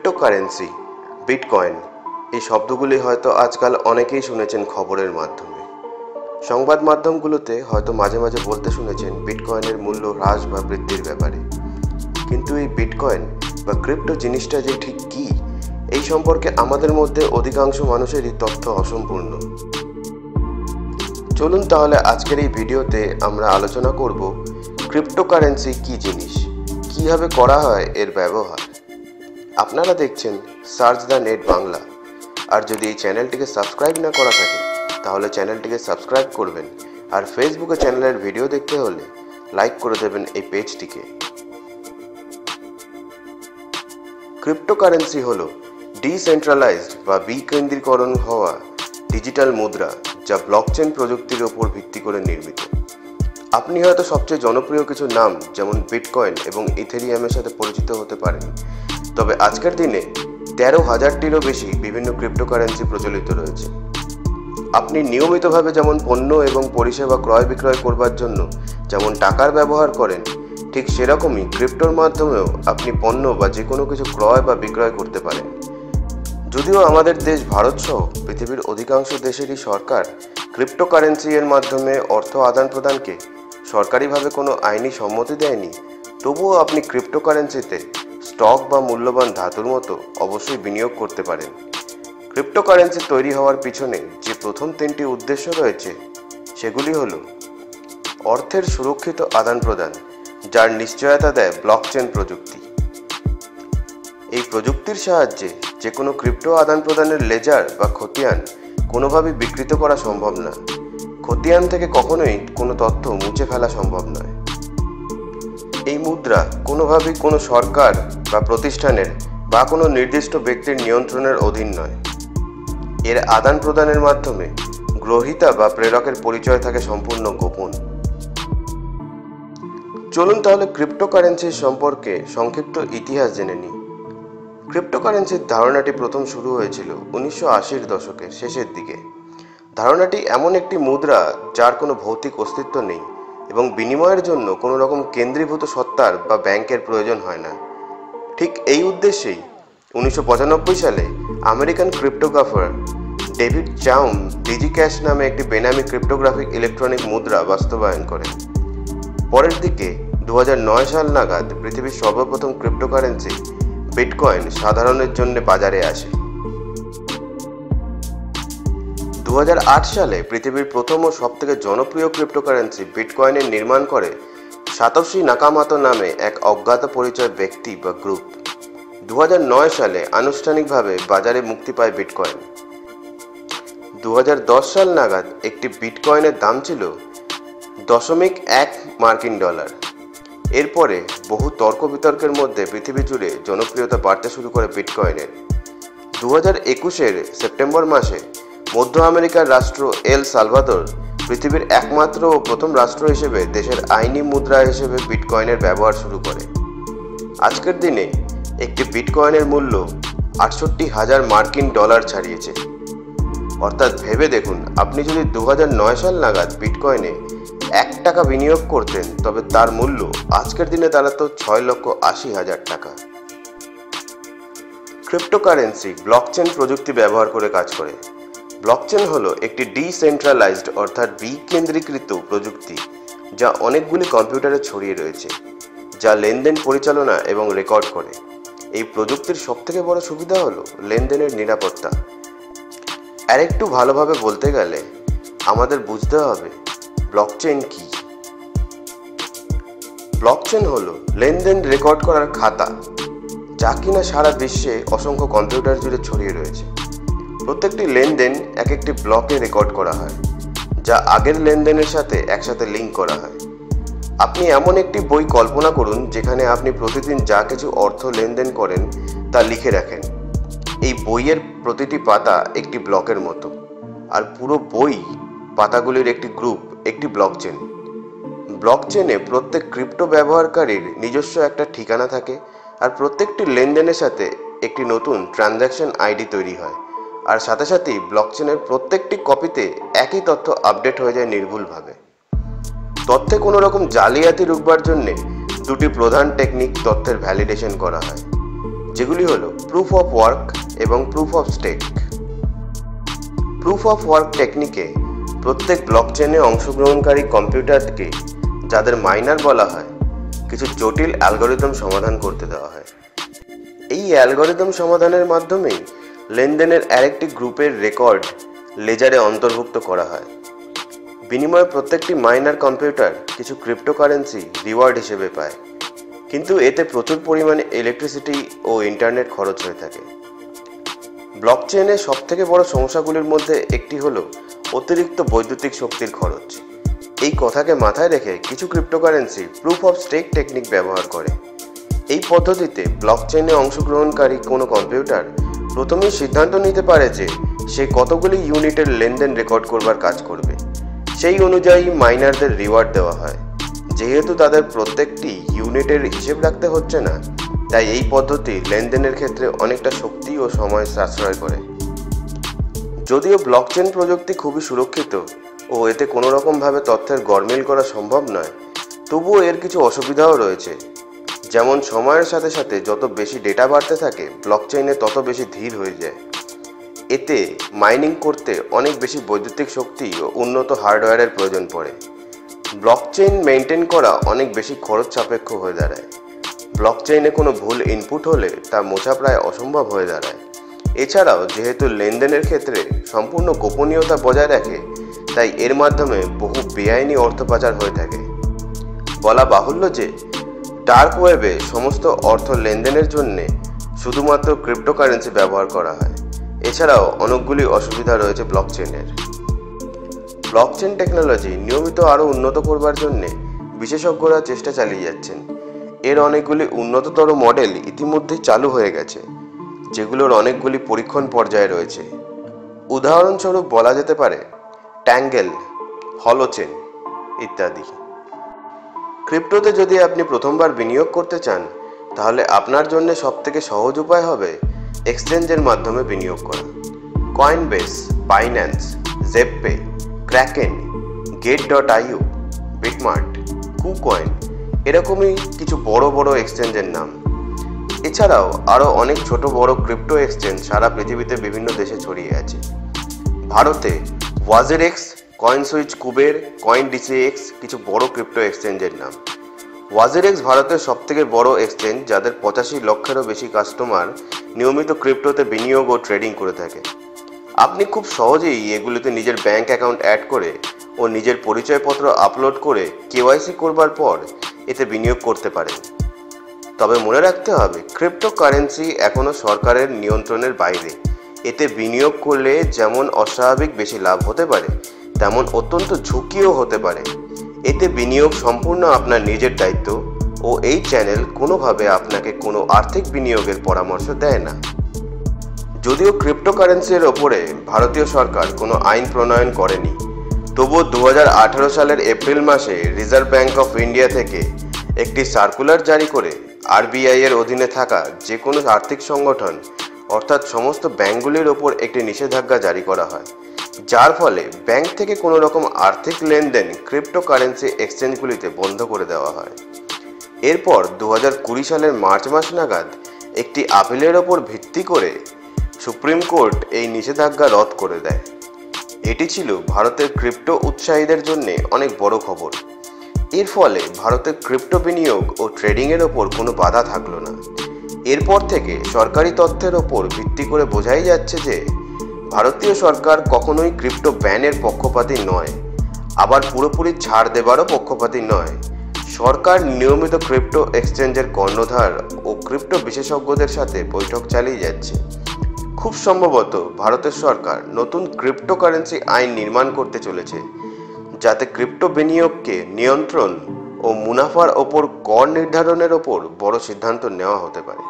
Cryptocurrency, bitcoin এই শব্দগুলি হয়তো আজকাল অনেকেই শুনেছেন খবরের মাধ্যমে। সংবাদ মাধ্যমগুলোতে হয়তো মাঝে মাঝে বলতে শুনেছেন বিটকয়েনের মূল্য হ্রাস বা বৃদ্ধির ব্যাপারে। কিন্তু এই বিটকয়েন বা ক্রিপ্টো জিনিসটা যে ঠিক কী, এই সম্পর্কে আমাদের মধ্যে অধিকাংশ মানুষেরই তথ্য অসম্পূর্ণ। চলুন তাহলে আজকের এই ভিডিওতে আমরা আলোচনা করব ক্রিপ্টোকারেন্সি কী জিনিস, কীভাবে করা হয় এর ব্যবহার। আপনারা দেখছেন সার্চ দ্য নেট বাংলা। আর যদি এই চ্যানেলটিকে সাবস্ক্রাইব না করা থাকে তাহলে চ্যানেলটিকে সাবস্ক্রাইব করবেন, আর ফেসবুকে চ্যানেলের ভিডিও দেখতে হলে লাইক করে দেবেন এই পেজটিকে। ক্রিপ্টোকারেন্সি হলো ডিসেন্ট্রালাইজড বা বিকেন্দ্রীকরণ হওয়া ডিজিটাল মুদ্রা, যা ব্লকচেন প্রযুক্তির ওপর ভিত্তি করে নির্মিত। আপনি হয়তো সবচেয়ে জনপ্রিয় কিছু নাম যেমন বিটকয়েন এবং ইথেরিয়ামের সাথে পরিচিত হতে পারেন, তবে আজকের দিনে 13,000টিরও বেশি বিভিন্ন ক্রিপ্টোকারেন্সি প্রচলিত রয়েছে। আপনি নিয়মিতভাবে যেমন পণ্য এবং পরিষেবা ক্রয় বিক্রয় করবার জন্য যেমন টাকার ব্যবহার করেন, ঠিক সেরকমই ক্রিপ্টোর মাধ্যমেও আপনি পণ্য বা যে কোনো কিছু ক্রয় বা বিক্রয় করতে পারেন। যদিও আমাদের দেশ ভারত সহ পৃথিবীর অধিকাংশ দেশেরই সরকার ক্রিপ্টোকারেন্সি এর মাধ্যমে অর্থ আদান প্রদানকে সরকারিভাবে কোনো আইনি সম্মতি দেয়নি, তবুও আপনি ক্রিপ্টোকারেন্সিতে স্টক বা মূল্যবান ধাতুর মতো অবশ্যই বিনিয়োগ করতে পারেন। ক্রিপ্টোকারেন্সি তৈরি হওয়ার পিছনে যে প্রথম 3টি উদ্দেশ্য রয়েছে সেগুলি হল অর্থের সুরক্ষিত আদান প্রদান, যার নিশ্চয়তা দেয় ব্লকচেন প্রযুক্তি। এই প্রযুক্তির সাহায্যে যে কোনো ক্রিপ্টো আদান প্রদানের লেজার বা খতিয়ান কোনোভাবেই বিকৃত করা সম্ভব না। খতিয়ান থেকে কখনোই কোনো তথ্য মুছে ফেলা সম্ভব নয়। এই মুদ্রা কোনোভাবেই কোনো সরকার বা প্রতিষ্ঠানের বা কোনো নির্দিষ্ট ব্যক্তির নিয়ন্ত্রণের অধীন নয়। এর আদান প্রদানের মাধ্যমে গ্রহীতা বা প্রেরকের পরিচয় থাকে সম্পূর্ণ গোপন। চলুন তাহলে ক্রিপ্টোকারেন্সির সম্পর্কে সংক্ষিপ্ত ইতিহাস জেনে নিই। ক্রিপ্টোকারেন্সির ধারণাটি প্রথম শুরু হয়েছিল 1980-র দশকের শেষের দিকে। ধারণাটি এমন একটি মুদ্রা যার কোনো ভৌতিক অস্তিত্ব নেই এবং বিনিময়ের জন্য কোনো রকম কেন্দ্রীভূত সত্তার বা ব্যাংকের প্রয়োজন হয় না। ঠিক এই উদ্দেশ্যেই 1995 সালে আমেরিকান ক্রিপ্টোগ্রাফার ডেভিড চাউম ডিজিক্যাশ নামে একটি বেনামি ক্রিপ্টোগ্রাফিক ইলেকট্রনিক মুদ্রা বাস্তবায়ন করেন। পরের দিকে 2009 সাল নাগাদ পৃথিবীর সর্বপ্রথম ক্রিপ্টোকারেন্সি বিটকয়েন সাধারণের জন্য বাজারে আসে। 2008 সালে পৃথিবীর প্রথম ও সবথেকে জনপ্রিয় ক্রিপ্টোকারেন্সি বিটকয়েনের নির্মাণ করে সাতোশি নাকামোতো নামে এক অজ্ঞাত পরিচয় ব্যক্তি বা গ্রুপ। 2009 সালে আনুষ্ঠানিকভাবে বাজারে মুক্তি পায় বিটকয়েন। 2010 সাল নাগাদ একটি বিটকয়েনের দাম ছিল $0.1 মার্কিন। এরপরে বহু তর্ক বিতর্কের মধ্যে পৃথিবী জুড়ে জনপ্রিয়তা বাড়তে শুরু করে বিটকয়েনের। 2021-এর সেপ্টেম্বর মাসে মধ্য আমেরিকার রাষ্ট্র এল সালভাদোর পৃথিবীর একমাত্র ও প্রথম রাষ্ট্র হিসেবে দেশের আইনি মুদ্রা হিসেবে বিটকয়েনের ব্যবহার শুরু করে। আজকের দিনে একটি বিটকয়েনের মূল্য 68,000 মার্কিন ডলার ছাড়িয়েছে। অর্থাৎ ভেবে দেখুন, আপনি যদি 2009 সাল নাগাদ বিটকয়েনে $1 বিনিয়োগ করতেন, তবে তার মূল্য আজকের দিনে দাঁড়াতো 6,80,000 টাকা। ক্রিপ্টোকারেন্সি ব্লকচেন প্রযুক্তি ব্যবহার করে কাজ করে। ব্লকচেন হলো একটি ডিসেন্ট্রালাইজড অর্থাৎ বিকেন্দ্রীকৃত প্রযুক্তি, যা অনেকগুলি কম্পিউটারে ছড়িয়ে রয়েছে, যা লেনদেন পরিচালনা এবং রেকর্ড করে। এই প্রযুক্তির সবথেকে বড় সুবিধা হলো লেনদেনের নিরাপত্তা। আর একটু ভালোভাবে বলতে গেলে আমাদের বুঝতে হবে ব্লকচেন কি। ব্লকচেন হলো লেনদেন রেকর্ড করার খাতা, যা কিনা সারা বিশ্বে অসংখ্য কম্পিউটার জুড়ে ছড়িয়ে রয়েছে। প্রত্যেকটি লেনদেন এক একটি ব্লকে রেকর্ড করা হয়, যা আগের লেনদেনের সাথে একসাথে লিঙ্ক করা হয়। আপনি এমন একটি বই কল্পনা করুন যেখানে আপনি প্রতিদিন যা কিছু অর্থ লেনদেন করেন তা লিখে রাখেন। এই বইয়ের প্রতিটি পাতা একটি ব্লকের মতো, আর পুরো বই পাতাগুলির একটি গ্রুপ একটি ব্লকচেন। ব্লকচেনে প্রত্যেক ক্রিপ্টো ব্যবহারকারীর নিজস্ব একটা ঠিকানা থাকে, আর প্রত্যেকটি লেনদেনের সাথে একটি নতুন ট্রানজ্যাকশন আইডি তৈরি হয়, আর সাথে সাথেই ব্লকচেনের প্রত্যেকটি কপিতে একই তথ্য আপডেট হয়ে যায় নির্ভুলভাবে। তথ্যে কোনো রকম জালিয়াতি রুখবার জন্যে দুটি প্রধান টেকনিক তথ্যের ভ্যালিডেশন করা হয়। যেগুলি হলো প্রুফ অফ ওয়ার্ক এবং proof of stake. Proof of work টেকনিকে প্রত্যেক ব্লকচেনে অংশগ্রহণকারী কম্পিউটারকে, যাদের মাইনার বলা হয়, কিছু জটিল অ্যালগরিদম সমাধান করতে দেওয়া হয়। এই অ্যালগরিদম সমাধানের মাধ্যমেই লেনদেনের আরেকটি গ্রুপের রেকর্ড লেজারে অন্তর্ভুক্ত করা হয়। বিনিময়ে প্রত্যেকটি মাইনার কম্পিউটার কিছু ক্রিপ্টোকারেন্সি রিওয়ার্ড হিসেবে পায়, কিন্তু এতে প্রচুর পরিমাণে ইলেকট্রিসিটি ও ইন্টারনেট খরচ হয়ে থাকে। ব্লকচেনের সবথেকে বড় সমস্যাগুলির মধ্যে একটি হলো অতিরিক্ত বৈদ্যুতিক শক্তির খরচ। এই কথাকে মাথায় রেখে কিছু cryptocurrency proof of stake technique ব্যবহার করে। এই পদ্ধতিতে ব্লকচেনে অংশগ্রহণকারী কোনো কম্পিউটার প্রথমেই সিদ্ধান্ত নিতে পারে যে সে কতগুলি ইউনিটের লেনদেন রেকর্ড করবার কাজ করবে। সেই অনুযায়ী মাইনারদের রিওয়ার্ড দেওয়া হয়। যেহেতু তাদের প্রত্যেকটি ইউনিটের হিসেব রাখতে হচ্ছে না, তাই এই পদ্ধতি লেনদেনের ক্ষেত্রে অনেকটা শক্তি ও সময় সাশ্রয় করে। যদিও ব্লকচেন প্রযুক্তি খুবই সুরক্ষিত ও এতে কোনো রকমভাবে তথ্যের গরমিল করা সম্ভব নয়, তবুও এর কিছু অসুবিধাও রয়েছে। যেমন সময়ের সাথে সাথে যত বেশি ডেটা বাড়তে থাকে, ব্লকচেইনে তত বেশি ধীর হয়ে যায়। এতে মাইনিং করতে অনেক বেশি বৈদ্যুতিক শক্তি ও উন্নত হার্ডওয়্যারের প্রয়োজন পড়ে। ব্লকচেইন মেনটেন করা অনেক বেশি খরচ সাপেক্ষ হয়ে দাঁড়ায়। ব্লকচেইনে কোনো ভুল ইনপুট হলে তা মোছা প্রায় অসম্ভব হয়ে দাঁড়ায়। এছাড়াও যেহেতু লেনদেনের ক্ষেত্রে সম্পূর্ণ গোপনীয়তা বজায় রাখে, তাই এর মাধ্যমে বহু বেআইনি অর্থ পাচার হয়ে থাকে। বলা বাহুল্য যে ডার্ক ওয়েবে সমস্ত অর্থ লেনদেনের জন্য শুধুমাত্র ক্রিপ্টোকারেন্সি ব্যবহার করা হয়। এছাড়াও অনেকগুলি অসুবিধা রয়েছে ব্লকচেনের। ব্লকচেন টেকনোলজি নিয়মিত আরও উন্নত করবার জন্য বিশেষজ্ঞরা চেষ্টা চালিয়ে যাচ্ছেন। এর অনেকগুলি উন্নততর মডেল ইতিমধ্যেই চালু হয়ে গেছে, যেগুলোর অনেকগুলি পরীক্ষণ পর্যায়ে রয়েছে। উদাহরণস্বরূপ বলা যেতে পারে ট্যাঙ্গেল, হলোচেন ইত্যাদি। ক্রিপ্টোতে যদি আপনি প্রথমবার বিনিয়োগ করতে চান, তাহলে আপনার জন্য সবথেকে সহজ উপায় হবে এক্সচেঞ্জের মাধ্যমে বিনিয়োগ করা। কয়েনবেস, বাইন্যান্স, জেপপে, ক্র্যাকেন, গেট.io, বিটমার্ট, কুকয়েন এরকমই কিছু বড় বড় এক্সচেঞ্জের নাম। এছাড়াও আরও অনেক ছোট বড় ক্রিপ্টো এক্সচেঞ্জ সারা পৃথিবীতে বিভিন্ন দেশে ছড়িয়ে আছে। ভারতে ওয়াজেরেক্স, কয়েনসুইচ, কুবের, কয়েনডিসিএক্স কিছু বড় ক্রিপ্টো এক্সচেঞ্জের নাম। ওয়াজেরেক্স ভারতের সবথেকে বড় এক্সচেঞ্জ, যাদের 85 লক্ষেরও বেশি কাস্টমার নিয়মিত ক্রিপ্টোতে বিনিয়োগ ও ট্রেডিং করে থাকে। আপনি খুব সহজেই এগুলিতে নিজের ব্যাংক অ্যাকাউন্ট অ্যাড করে ও নিজের পরিচয়পত্র আপলোড করে কেওয়াইসি করবার পর এতে বিনিয়োগ করতে পারেন। তবে মনে রাখতে হবে, ক্রিপ্টোকারেন্সি এখনও সরকারের নিয়ন্ত্রণের বাইরে। এতে বিনিয়োগ করলে যেমন অস্বাভাবিক বেশি লাভ হতে পারে, তেমন অত্যন্ত ঝুঁকিও হতে পারে। এতে বিনিয়োগ সম্পূর্ণ আপনার নিজের দায়িত্ব ও এই চ্যানেল কোনোভাবে আপনাকে কোনো আর্থিক বিনিয়োগের পরামর্শ দেয় না। যদিও ক্রিপ্টোকারেন্সির ওপরে ভারতীয় সরকার কোনো আইন প্রণয়ন করেনি, তবুও 2018 সালের এপ্রিল মাসে রিজার্ভ ব্যাঙ্ক অফ ইন্ডিয়া থেকে একটি সার্কুলার জারি করে আরবিআই এর অধীনে থাকা যে কোনো আর্থিক সংগঠন অর্থাৎ সমস্ত ব্যাঙ্কগুলির ওপর একটি নিষেধাজ্ঞা জারি করা হয়, যার ফলে ব্যাংক থেকে কোনো রকম আর্থিক লেনদেন ক্রিপ্টোকারেন্সি এক্সচেঞ্জগুলিতে বন্ধ করে দেওয়া হয়। এরপর 2020 সালের মার্চ মাস নাগাদ একটি আপিলের ওপর ভিত্তি করে সুপ্রিম কোর্ট এই নিষেধাজ্ঞা রদ করে দেয়। এটি ছিল ভারতের ক্রিপ্টো উৎসাহীদের জন্য অনেক বড় খবর। এর ফলে ভারতের ক্রিপ্টো বিনিয়োগ ও ট্রেডিংয়ের ওপর কোনো বাধা থাকলো না। এরপর থেকে সরকারি তথ্যের ওপর ভিত্তি করে বোঝাই যাচ্ছে যে ভারতীয় সরকার কখনোই ক্রিপ্টো ব্যানের পক্ষপাতী নয়, আবার পুরোপুরি ছাড় দেবারও পক্ষপাতী নয়। সরকার নিয়মিত ক্রিপ্টো এক্সচেঞ্জের কর্ণধার ও ক্রিপ্টো বিশেষজ্ঞদের সাথে বৈঠক চালিয়ে যাচ্ছে। খুব সম্ভবত ভারতের সরকার নতুন ক্রিপ্টোকারেন্সি আইন নির্মাণ করতে চলেছে, যাতে ক্রিপ্টো বিনিয়োগকে নিয়ন্ত্রণ ও মুনাফার ওপর কর নির্ধারণের ওপর বড় সিদ্ধান্ত নেওয়া হতে পারে।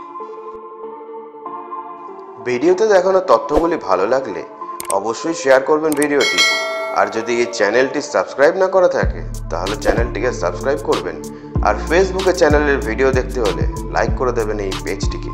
ভিডিওতে দেখানো তথ্যগুলি ভালো লাগলে অবশ্যই শেয়ার করবেন ভিডিওটি, আর যদি এই চ্যানেলটি সাবস্ক্রাইব না করা থাকে তাহলে চ্যানেলটিকে সাবস্ক্রাইব করবেন, আর ফেসবুকে চ্যানেলের ভিডিও দেখতে হলে লাইক করে দেবেন এই পেজটিকে।